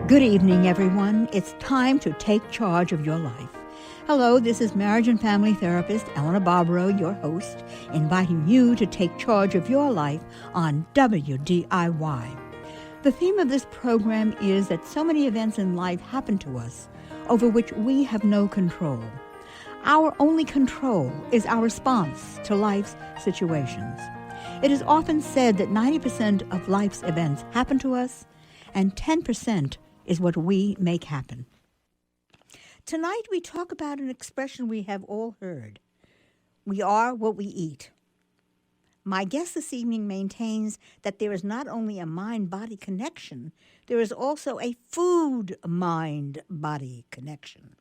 Good evening, everyone. It's time to take charge of your life. Hello, this is marriage and family therapist Eleanor Bobrow, your host, inviting you to take charge of your life on WDIY. The theme of this program is that so many events in life happen to us over which we have no control. Our only control is our response to life's situations. It is often said that 90% of life's events happen to us, and 10% is what we make happen. Tonight we talk about an expression we have all heard. We are what we eat. My guest this evening maintains that there is not only a mind-body connection, there is also a food-mind-body connection.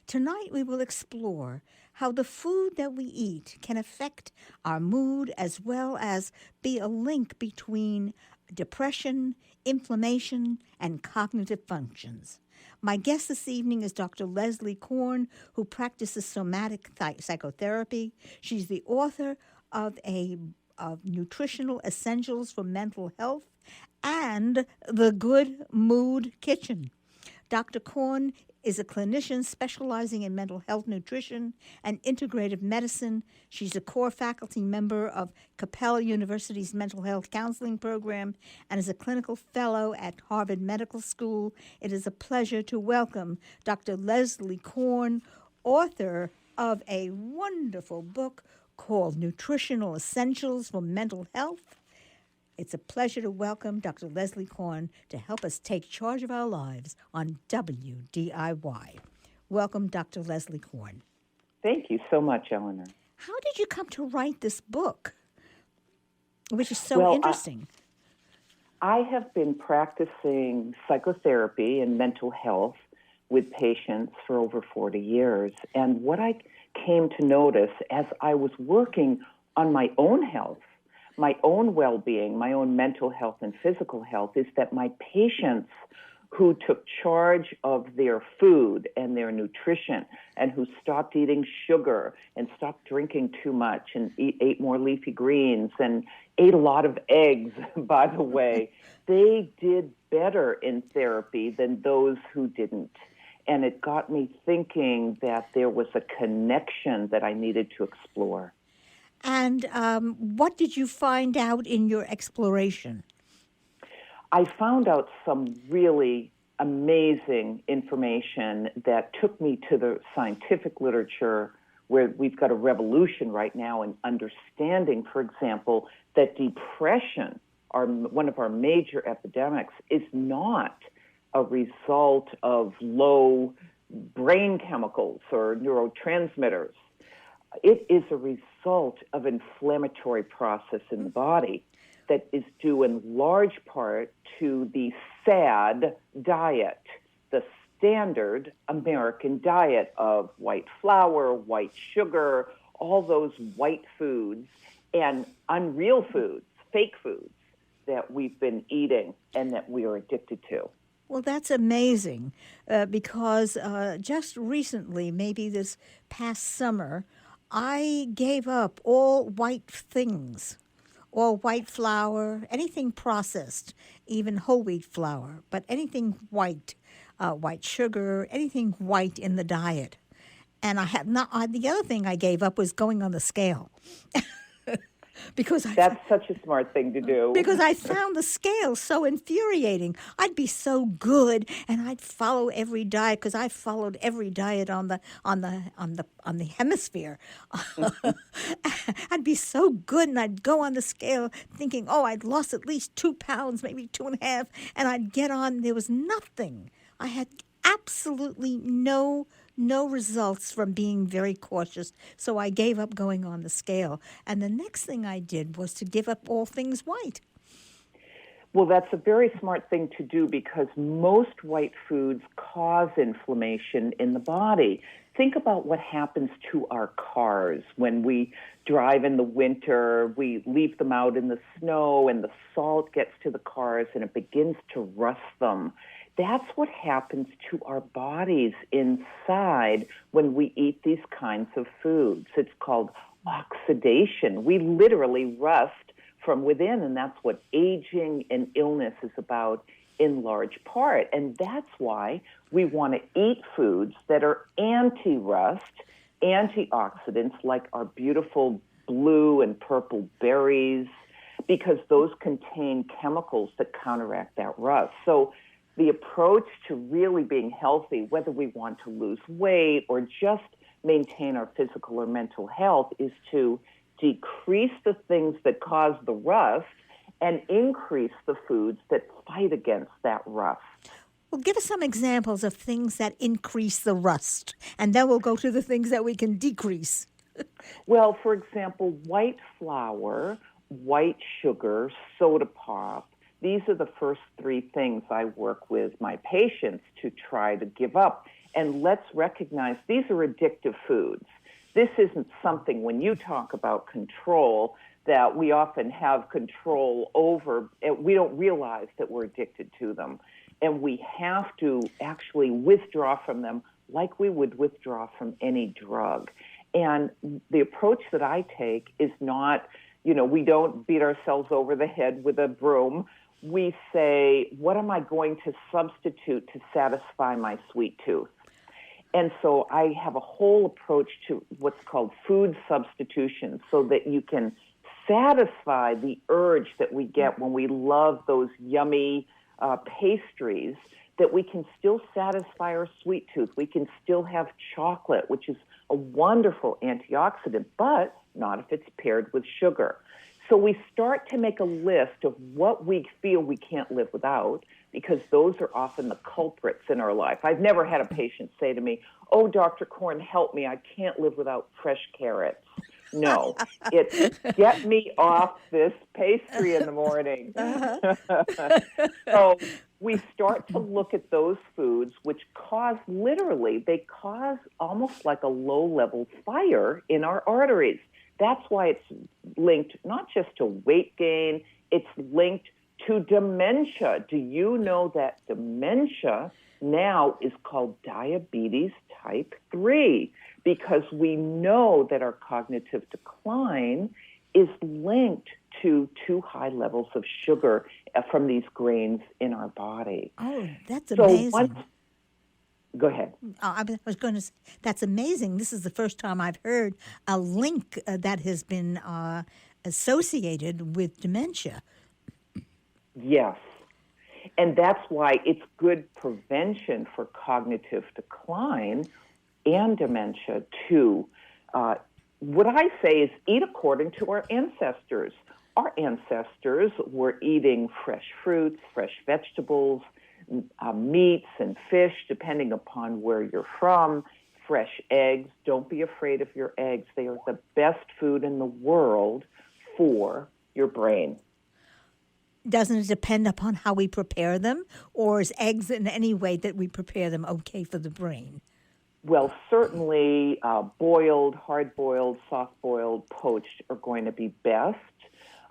Tonight we will explore how the food that we eat can affect our mood as well as be a link between depression, inflammation, and cognitive functions. My guest this evening is Dr. Leslie Korn, who practices somatic psychotherapy. She's the author of Nutritional Essentials for Mental Health and The Good Mood Kitchen. Dr. Korn is a clinician specializing in mental health nutrition and integrative medicine. She's a core faculty member of Capella University's mental health counseling program and is a clinical fellow at Harvard Medical School. It is a pleasure to welcome Dr. Leslie Korn, author of a wonderful book called Nutritional Essentials for Mental Health. It's a pleasure to welcome Dr. Leslie Korn to help us take charge of our lives on WDIY. Welcome, Dr. Leslie Korn. Thank you so much, Eleanor. How did you come to write this book, which is so interesting? I have been practicing psychotherapy and mental health with patients for over 40 years. And what I came to notice as I was working on my own health, my own well-being, my own mental health and physical health, is that my patients who took charge of their food and their nutrition and who stopped eating sugar and stopped drinking too much and ate more leafy greens and ate a lot of eggs, by the way, they did better in therapy than those who didn't. And it got me thinking that there was a connection that I needed to explore. And what did you find out in your exploration? I found out some really amazing information that took me to the scientific literature where we've got a revolution right now in understanding, for example, that depression, one of our major epidemics, is not a result of low brain chemicals or neurotransmitters. It is a result of inflammatory process in the body that is due in large part to the SAD diet, the standard American diet of white flour, white sugar, all those white foods, and unreal foods, fake foods that we've been eating and that we are addicted to. Well, that's amazing because just recently, maybe this past summer, I gave up all white things, all white flour, anything processed, even whole wheat flour, but anything white, white sugar, anything white in the diet. And the other thing I gave up was going on the scale. That's such a smart thing to do. Because I found the scale so infuriating. I'd be so good, and I'd follow every diet because I followed every diet on the hemisphere. I'd be so good, and I'd go on the scale thinking, I'd lost at least 2 pounds, maybe 2.5, and I'd get on. There was nothing. I had absolutely no results from being very cautious, so I gave up going on the scale. And the next thing I did was to give up all things white. Well, that's a very smart thing to do because most white foods cause inflammation in the body. Think about what happens to our cars when we drive in the winter, we leave them out in the snow, and the salt gets to the cars and it begins to rust them. That's what happens to our bodies inside when we eat these kinds of foods. It's called oxidation. We literally rust from within, and that's what aging and illness is about in large part. And that's why we want to eat foods that are anti-rust, antioxidants, like our beautiful blue and purple berries, because those contain chemicals that counteract that rust. So the approach to really being healthy, whether we want to lose weight or just maintain our physical or mental health, is to decrease the things that cause the rust and increase the foods that fight against that rust. Well, give us some examples of things that increase the rust, and then we'll go to the things that we can decrease. Well, for example, white flour, white sugar, soda pop, these are the first three things I work with my patients to try to give up. And let's recognize these are addictive foods. This isn't something, when you talk about control, that we often have control over. We don't realize that we're addicted to them. And we have to actually withdraw from them like we would withdraw from any drug. And the approach that I take is not, we don't beat ourselves over the head with a broom. We say, what am I going to substitute to satisfy my sweet tooth? And so I have a whole approach to what's called food substitution, so that you can satisfy the urge that we get when we love those yummy pastries, that we can still satisfy our sweet tooth. We can still have chocolate, which is a wonderful antioxidant, but not if it's paired with sugar. So we start to make a list of what we feel we can't live without, because those are often the culprits in our life. I've never had a patient say to me, "Oh, Dr. Korn, help me. I can't live without fresh carrots." No, it's get me off this pastry in the morning. So we start to look at those foods which they cause almost like a low-level fire in our arteries. That's why it's linked not just to weight gain, it's linked to dementia. Do you know that dementia now is called diabetes type 3? Because we know that our cognitive decline is linked to too high levels of sugar from these grains in our body. Oh, that's amazing. Go ahead. I was going to say, that's amazing. This is the first time I've heard a link that has been associated with dementia. Yes. And that's why it's good prevention for cognitive decline and dementia too. What I say is eat according to our ancestors. Our ancestors were eating fresh fruits, fresh vegetables, meats and fish, depending upon where you're from, fresh eggs. Don't be afraid of your eggs. They are the best food in the world for your brain. Doesn't it depend upon how we prepare them, or is eggs in any way that we prepare them okay for the brain? Well, certainly boiled, hard-boiled, soft-boiled, poached are going to be best.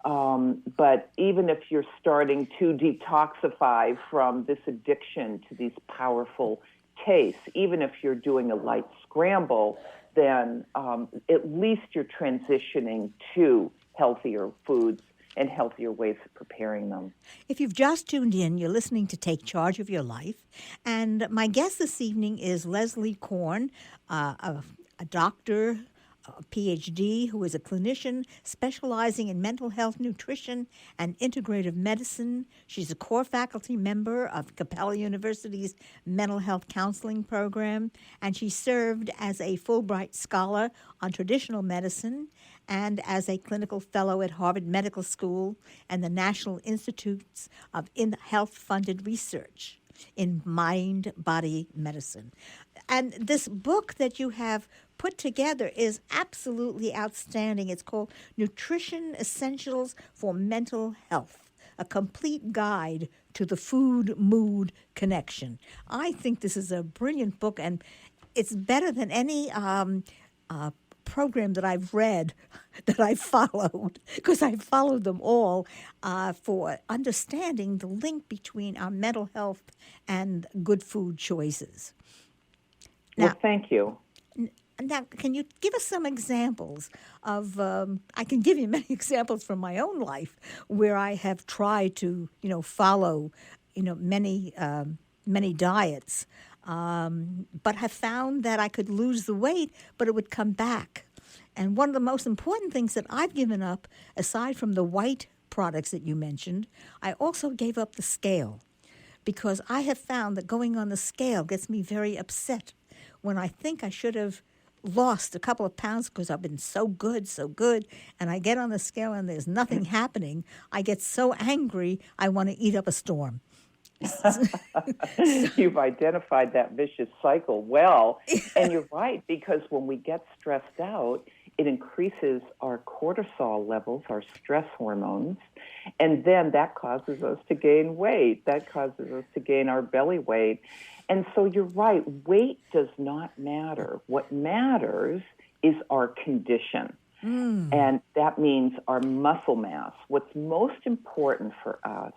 But even if you're starting to detoxify from this addiction to these powerful tastes, even if you're doing a light scramble, then at least you're transitioning to healthier foods and healthier ways of preparing them. If you've just tuned in, you're listening to Take Charge of Your Life. And my guest this evening is Leslie Korn, a doctor, a PhD, who is a clinician specializing in mental health, nutrition, and integrative medicine. She's a core faculty member of Capella University's mental health counseling program, and she served as a Fulbright scholar on traditional medicine and as a clinical fellow at Harvard Medical School and the National Institutes of Health-Funded Research in mind-body medicine. And this book that you have put together is absolutely outstanding. It's called Nutrition Essentials for Mental Health, a complete guide to the food-mood connection. I think this is a brilliant book, and it's better than any program that I've read, that I've followed, because I've followed them all for understanding the link between our mental health and good food choices. Now, well, thank you. Now, can you give us some examples of, I can give you many examples from my own life where I have tried to, follow, many diets, but have found that I could lose the weight, but it would come back. And one of the most important things that I've given up, aside from the white products that you mentioned, I also gave up the scale, because I have found that going on the scale gets me very upset when I think I should have lost a couple of pounds because I've been so good, and I get on the scale and there's nothing happening. I get so angry, I want to eat up a storm. You've identified that vicious cycle well, and you're right, because when we get stressed out, it increases our cortisol levels, our stress hormones, and then that causes us to gain weight. That causes us to gain our belly weight. And so you're right, weight does not matter. What matters is our condition. And that means our muscle mass. What's most important for us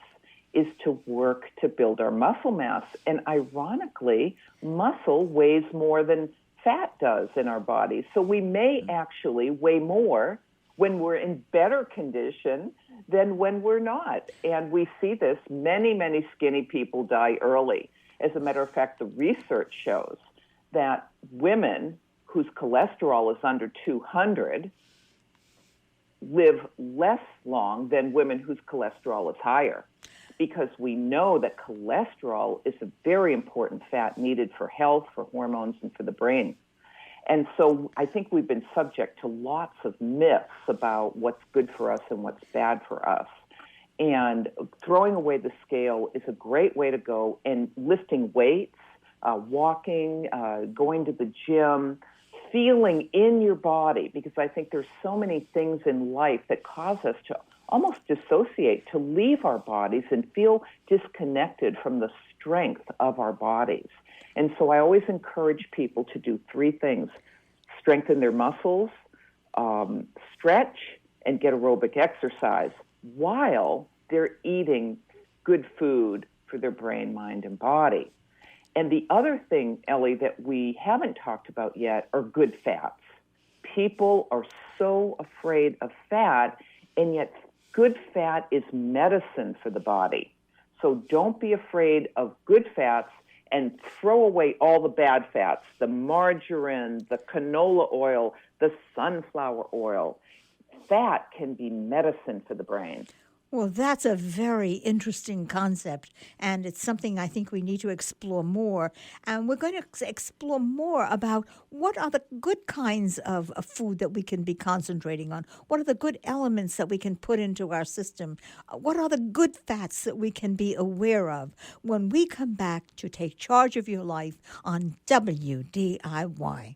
is to work to build our muscle mass. And ironically, muscle weighs more than fat does in our bodies. So we may actually weigh more when we're in better condition than when we're not. And we see this. Many, many skinny people die early. As a matter of fact, the research shows that women whose cholesterol is under 200 live less long than women whose cholesterol is higher, because we know that cholesterol is a very important fat needed for health, for hormones, and for the brain. And so I think we've been subject to lots of myths about what's good for us and what's bad for us. And throwing away the scale is a great way to go, and lifting weights, walking, going to the gym, feeling in your body, because I think there's so many things in life that cause us to almost dissociate, to leave our bodies and feel disconnected from the strength of our bodies. And so I always encourage people to do three things: strengthen their muscles, stretch, and get aerobic exercise while they're eating good food for their brain, mind, and body. And the other thing, Ellie, that we haven't talked about yet are good fats. People are so afraid of fat, and yet good fat is medicine for the body. So don't be afraid of good fats and throw away all the bad fats, the margarine, the canola oil, the sunflower oil. Fat can be medicine for the brain. Well, that's a very interesting concept, and it's something I think we need to explore more. And we're going to explore more about what are the good kinds of food that we can be concentrating on. What are the good elements that we can put into our system? What are the good fats that we can be aware of when we come back to take charge of your life on WDIY?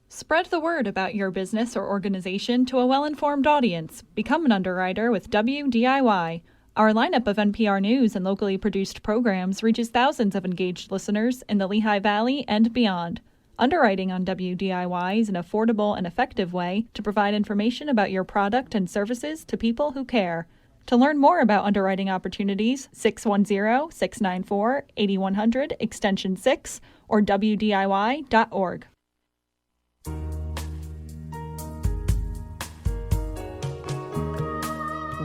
Spread the word about your business or organization to a well-informed audience. Become an underwriter with WDIY. Our lineup of NPR News and locally produced programs reaches thousands of engaged listeners in the Lehigh Valley and beyond. Underwriting on WDIY is an affordable and effective way to provide information about your product and services to people who care. To learn more about underwriting opportunities, 610-694-8100, extension 6, or WDIY.org.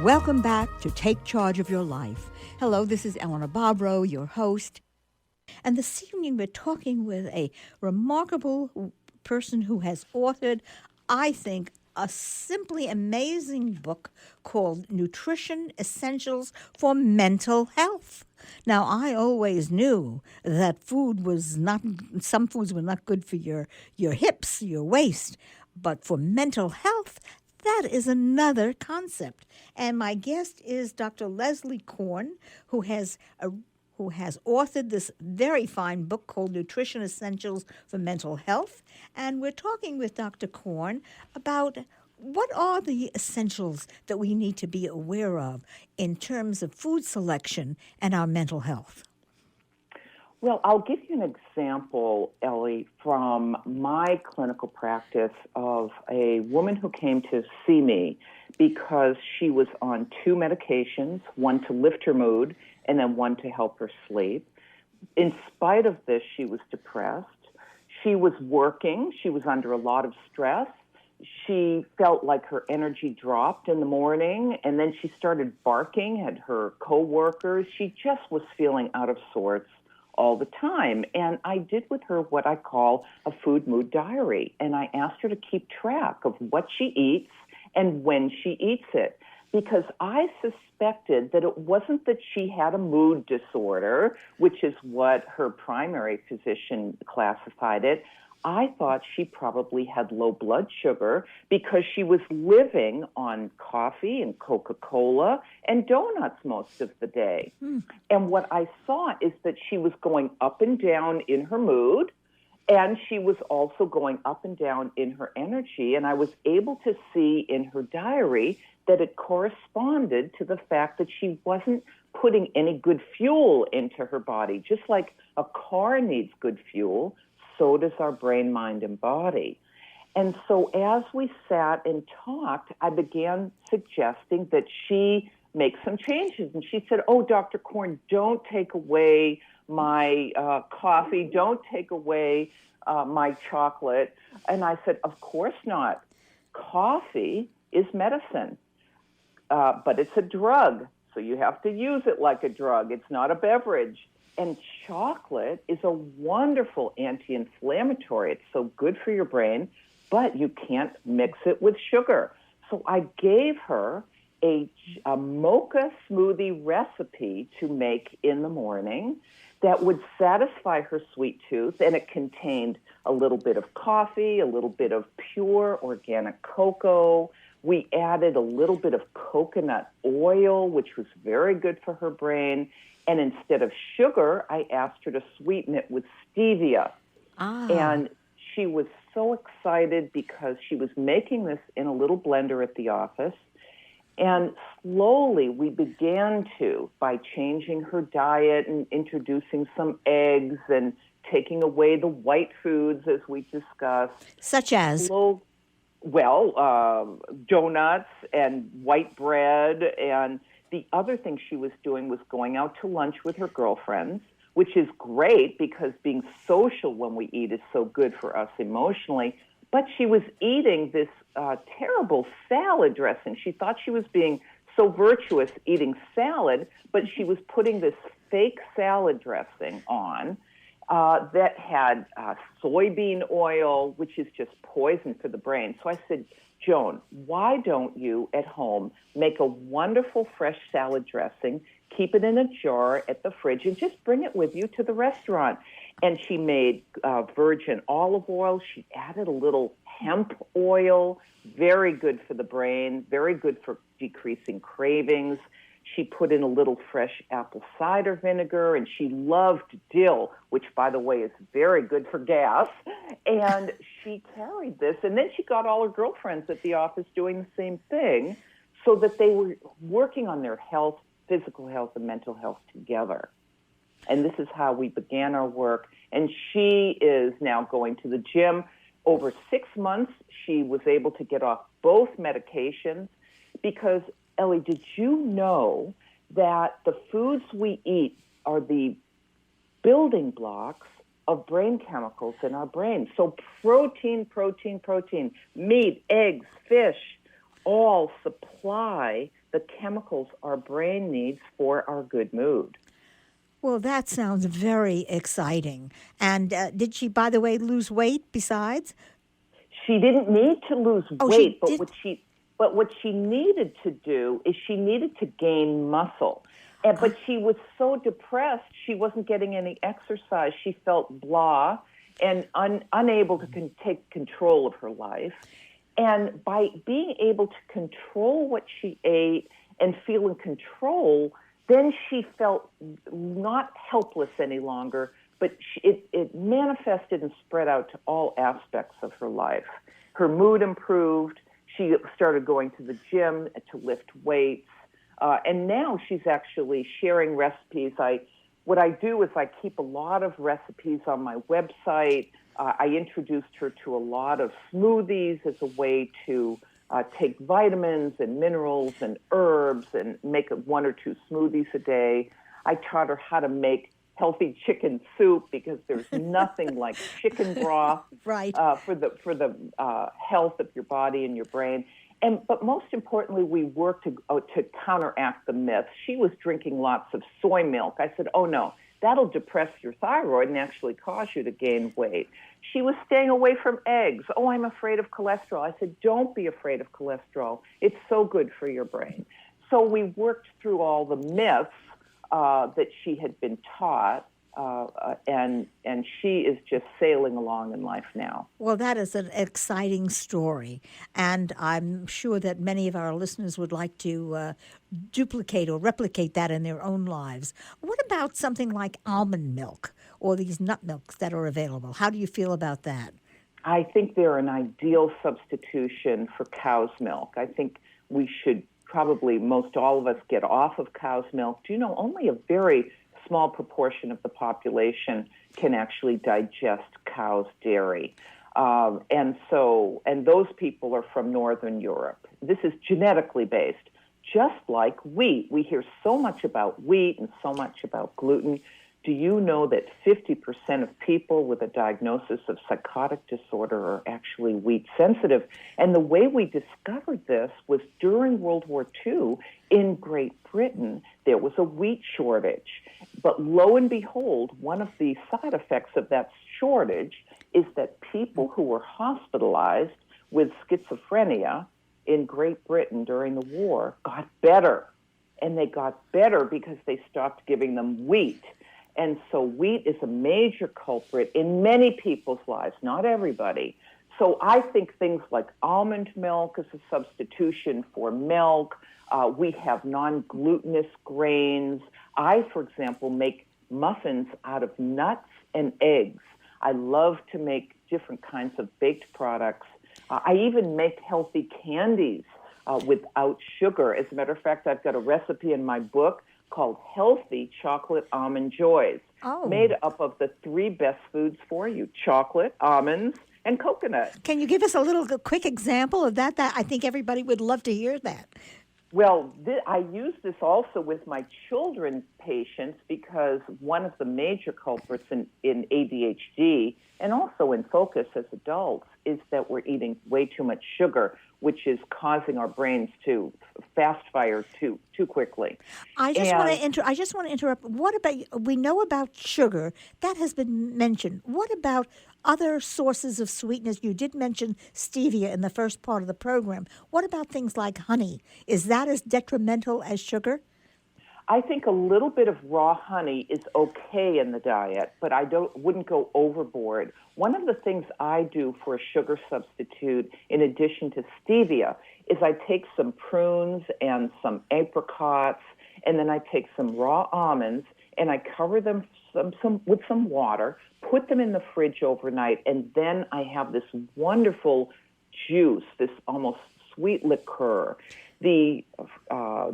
Welcome back to Take Charge of Your Life. Hello, this is Eleanor Bobrow, your host. And this evening we're talking with a remarkable person who has authored, I think, a simply amazing book called Nutrition Essentials for Mental Health. Now, I always knew that some foods were not good for your hips, your waist, but for mental health, that is another concept. And my guest is Dr. Leslie Korn, who has authored this very fine book called Nutrition Essentials for Mental Health. And we're talking with Dr. Korn about what are the essentials that we need to be aware of in terms of food selection and our mental health. Well, I'll give you an example, Ellie, from my clinical practice of a woman who came to see me because she was on two medications, one to lift her mood and then one to help her sleep. In spite of this, she was depressed. She was working. She was under a lot of stress. she felt like her energy dropped in the morning, and then she started barking at her coworkers. She just was feeling out of sorts all the time. And I did with her what I call a food mood diary. And I asked her to keep track of what she eats and when she eats it, because I suspected that it wasn't that she had a mood disorder, which is what her primary physician classified it. I thought she probably had low blood sugar because she was living on coffee and Coca-Cola and donuts most of the day. And what I saw is that she was going up and down in her mood, and she was also going up and down in her energy. And I was able to see in her diary that it corresponded to the fact that she wasn't putting any good fuel into her body. Just like a car needs good fuel, so does our brain, mind, and body. And so as we sat and talked, I began suggesting that she make some changes. And she said, "Oh, Dr. Korn, don't take away my coffee. Don't take away my chocolate." And I said, "Of course not. Coffee is medicine, but it's a drug. So you have to use it like a drug. It's not a beverage. And chocolate is a wonderful anti-inflammatory. It's so good for your brain, but you can't mix it with sugar." So I gave her a mocha smoothie recipe to make in the morning that would satisfy her sweet tooth, and it contained a little bit of coffee, a little bit of pure organic cocoa. We added a little bit of coconut oil, which was very good for her brain. And instead of sugar, I asked her to sweeten it with stevia. And she was so excited because she was making this in a little blender at the office. And slowly we began to, by changing her diet and introducing some eggs and taking away the white foods, as we discussed. Such as? Donuts and white bread. And the other thing she was doing was going out to lunch with her girlfriends, which is great because being social when we eat is so good for us emotionally. But she was eating this terrible salad dressing. She thought she was being so virtuous eating salad, but she was putting this fake salad dressing on that had soybean oil, which is just poison for the brain. So I said, "Joan, why don't you at home make a wonderful fresh salad dressing, keep it in a jar at the fridge, and just bring it with you to the restaurant?" And she made virgin olive oil. She added a little hemp oil, very good for the brain, very good for decreasing cravings. She put in a little fresh apple cider vinegar, and she loved dill, which, by the way, is very good for gas. And she carried this, and then she got all her girlfriends at the office doing the same thing so that they were working on their health, physical health, and mental health together. And this is how we began our work. And she is now going to the gym. Over 6 months, she was able to get off both medications because, Ellie, did you know that the foods we eat are the building blocks of brain chemicals in our brain? So protein, meat, eggs, fish, all supply the chemicals our brain needs for our good mood. Well, that sounds very exciting. And did she, by the way, lose weight besides? She didn't need to lose weight, but what she needed to do is she needed to gain muscle. But she was so depressed, she wasn't getting any exercise. She felt blah and unable to take control of her life. And by being able to control what she ate and feel in control, then she felt not helpless any longer, but it manifested and spread out to all aspects of her life. Her mood improved. She started going to the gym to lift weights. And now she's actually sharing recipes. What I do is I keep a lot of recipes on my website. I introduced her to a lot of smoothies as a way to take vitamins and minerals and herbs and make 1 or 2 smoothies a day. I taught her how to make healthy chicken soup because there's nothing like chicken broth Right. for the health of your body and your brain. But most importantly, we worked to counteract the myth. She was drinking lots of soy milk. I said, oh, no, that'll depress your thyroid and actually cause you to gain weight. She was staying away from eggs. Oh, I'm afraid of cholesterol. I said, don't be afraid of cholesterol. It's so good for your brain. So we worked through all the myths that she had been taught, and she is just sailing along in life now. Well, that is an exciting story, and I'm sure that many of our listeners would like to duplicate or replicate that in their own lives. What about something like almond milk or these nut milks that are available? How do you feel about that? I think they're an ideal substitution for cow's milk. I think we should probably, most all of us, get off of cow's milk. Do you know, only a very small proportion of the population can actually digest cow's dairy. And those people are from Northern Europe. This is genetically based, just like wheat. We hear so much about wheat and so much about gluten. Do you know that 50% of people with a diagnosis of psychotic disorder are actually wheat sensitive? And the way we discovered this was during World War II in Great Britain, there was a wheat shortage. But lo and behold, one of the side effects of that shortage is that people who were hospitalized with schizophrenia in Great Britain during the war got better. And they got better because they stopped giving them wheat. And so wheat is a major culprit in many people's lives, not everybody. So I think things like almond milk is a substitution for milk. We have non-glutinous grains. I, for example, make muffins out of nuts and eggs. I love to make different kinds of baked products. I even make healthy candies without sugar. As a matter of fact, I've got a recipe in my book called Healthy Chocolate Almond Joys, made up of the 3 best foods for you: chocolate, almonds, and coconut. Can you give us a quick example of that? I think everybody would love to hear that. Well, I use this also with my children patients because one of the major culprits in ADHD and also in focus as adults is that we're eating way too much sugar, which is causing our brains to fast fire too quickly. I just want to interrupt. What about, we know about sugar, that has been mentioned. What about other sources of sweetness? You did mention stevia in the first part of the program. What about things like honey? Is that as detrimental as sugar? I think a little bit of raw honey is okay in the diet, but I wouldn't go overboard. One of the things I do for a sugar substitute, in addition to stevia, is I take some prunes and some apricots, and then I take some raw almonds, and I cover them with some water, put them in the fridge overnight, and then I have this wonderful juice, this almost sweet liqueur. The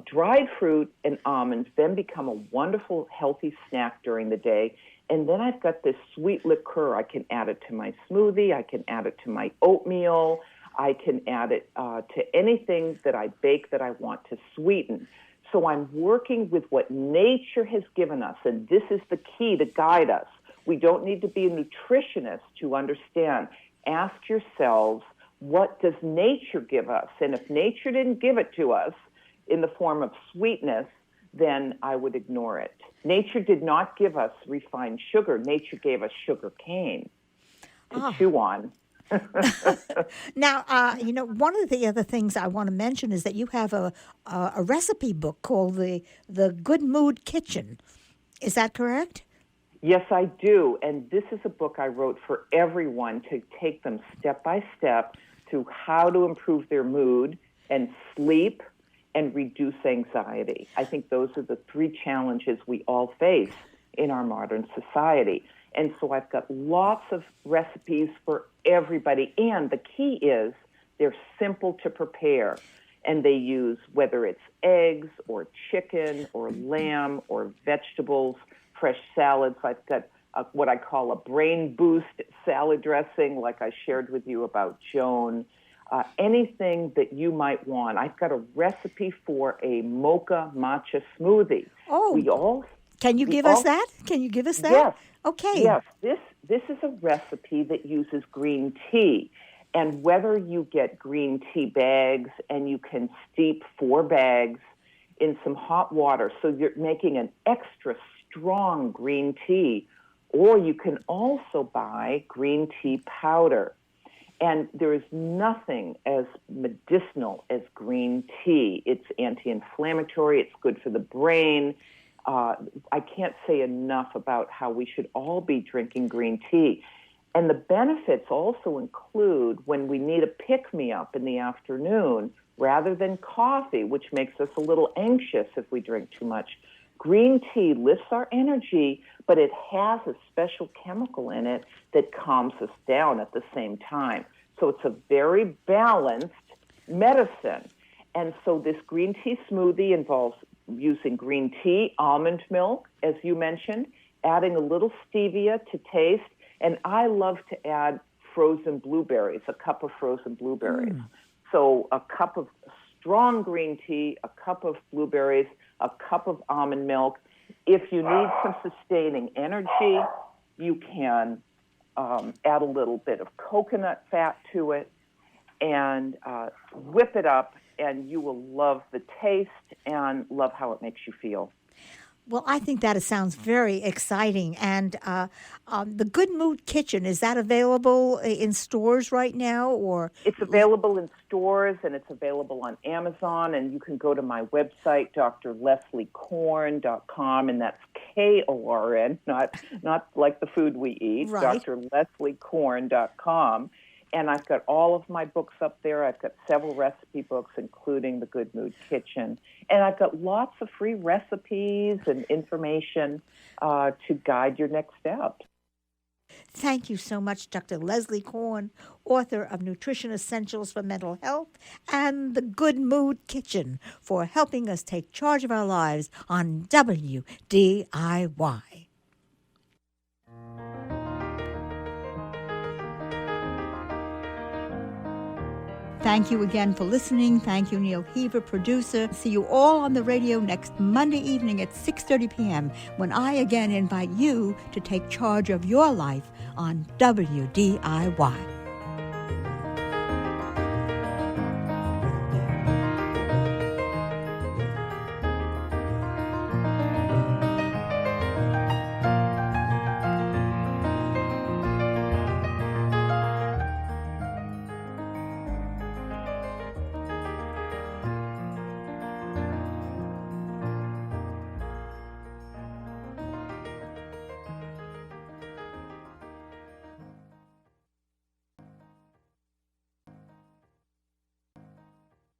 dried fruit and almonds then become a wonderful, healthy snack during the day. And then I've got this sweet liqueur. I can add it to my smoothie. I can add it to my oatmeal. I can add it to anything that I bake that I want to sweeten. So I'm working with what nature has given us, and this is the key to guide us. We don't need to be a nutritionist to understand. Ask yourselves, what does nature give us? And if nature didn't give it to us in the form of sweetness, then I would ignore it. Nature did not give us refined sugar. Nature gave us sugar cane to chew on. Now, one of the other things I want to mention is that you have a recipe book called the Good Mood Kitchen. Is that correct? Yes, I do. And this is a book I wrote for everyone to take them step by step through how to improve their mood and sleep and reduce anxiety. I think those are the 3 challenges we all face in our modern society. And so I've got lots of recipes for everybody. And the key is they're simple to prepare. And they use, whether it's eggs or chicken or lamb or vegetables, fresh salads. I've got what I call a brain boost salad dressing, like I shared with you about Joan. Anything that you might want. I've got a recipe for a mocha matcha smoothie. Oh, Can you give us that? Can you give us that? Yes. Okay. Yes. This is a recipe that uses green tea. And whether you get green tea bags and you can steep 4 bags in some hot water, so you're making an extra strong green tea, or you can also buy green tea powder. And there is nothing as medicinal as green tea. It's anti-inflammatory. It's good for the brain. I can't say enough about how we should all be drinking green tea. And the benefits also include when we need a pick-me-up in the afternoon rather than coffee, which makes us a little anxious if we drink too much. Green tea lifts our energy, but it has a special chemical in it that calms us down at the same time. So it's a very balanced medicine. And so this green tea smoothie involves using green tea, almond milk, as you mentioned, adding a little stevia to taste, and I love to add frozen blueberries, a cup of frozen blueberries. So a cup of strong green tea, a cup of blueberries, a cup of almond milk. If you need some sustaining energy, you can add a little bit of coconut fat to it and whip it up, and you will love the taste and love how it makes you feel. Well, I think that sounds very exciting. And the Good Mood Kitchen, is that available in stores right now? Or it's available in stores, and it's available on Amazon, and you can go to my website, drlesliekorn.com, and that's Korn, not like the food we eat, right. drlesliekorn.com. And I've got all of my books up there. I've got several recipe books, including The Good Mood Kitchen. And I've got lots of free recipes and information to guide your next steps. Thank you so much, Dr. Leslie Korn, author of Nutrition Essentials for Mental Health and The Good Mood Kitchen, for helping us take charge of our lives on WDIY. Thank you again for listening. Thank you, Neil Heaver, producer. See you all on the radio next Monday evening at 6:30 p.m. when I again invite you to take charge of your life on WDIY.